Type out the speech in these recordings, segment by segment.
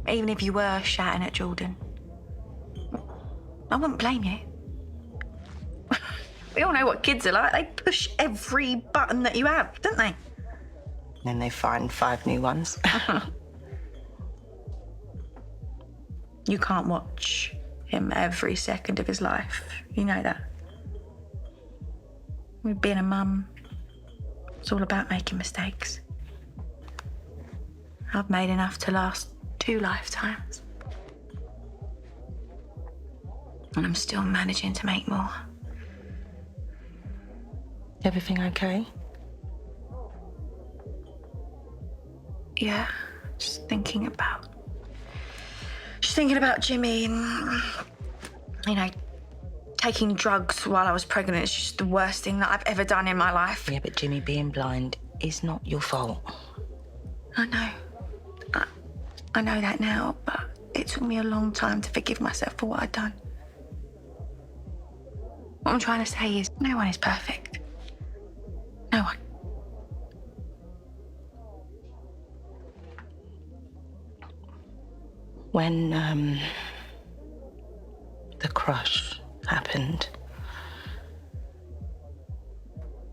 Even if you were shouting at Jordan, I wouldn't blame you. We all know what kids are like. They push every button that you have, don't they? Then they find 5 new ones. You can't watch him every second of his life. You know that. With being a mum, it's all about making mistakes. I've made enough to last 2 lifetimes. And I'm still managing to make more. Everything okay? Yeah, just thinking about Jimmy and, you know, taking drugs while I was pregnant is just the worst thing that I've ever done in my life. Yeah, but Jimmy being blind is not your fault. I know. I know that now, but it took me a long time to forgive myself for what I'd done. What I'm trying to say is, no one is perfect. No one. When the crush happened,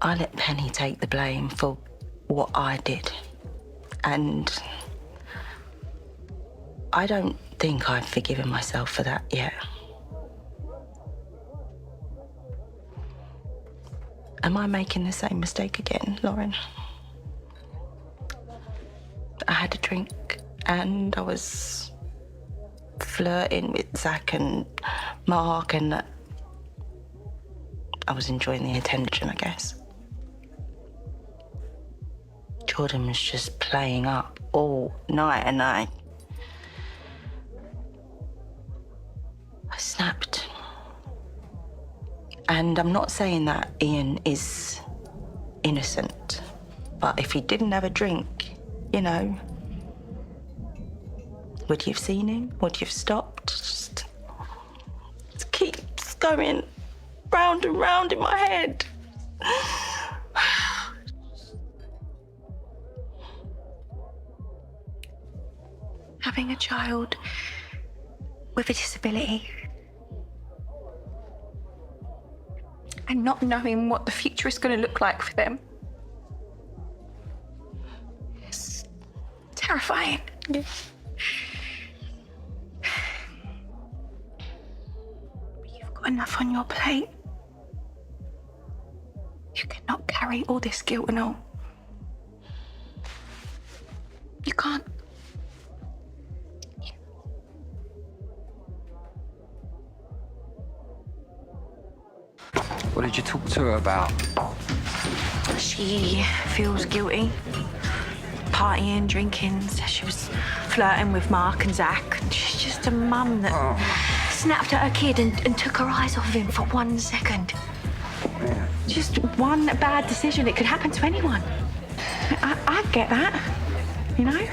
I let Penny take the blame for what I did. And I don't think I've forgiven myself for that yet. Am I making the same mistake again, Lauren? I had a drink and I was flirting with Zach and Mark and I was enjoying the attention, I guess. Jordan was just playing up all night and I snapped. And I'm not saying that Ian is innocent, but if he didn't have a drink, you know, would you have seen him? Would you have stopped? Just keeps going round and round in my head. Having a child with a disability and not knowing what the future is going to look like for them. It's terrifying. Yeah. You've got enough on your plate. You cannot carry all this guilt and all. You can't. What did you talk to her about? She feels guilty. Partying, drinking, says she was flirting with Mark and Zach. She's just a mum that snapped at her kid and took her eyes off him for 1 second. Yeah. Just one bad decision. It could happen to anyone. I get that, you know?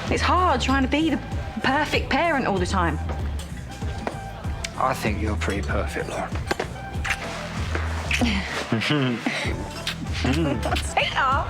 It's hard trying to be the perfect parent all the time. I think you're pretty perfect, Lauren. Say that.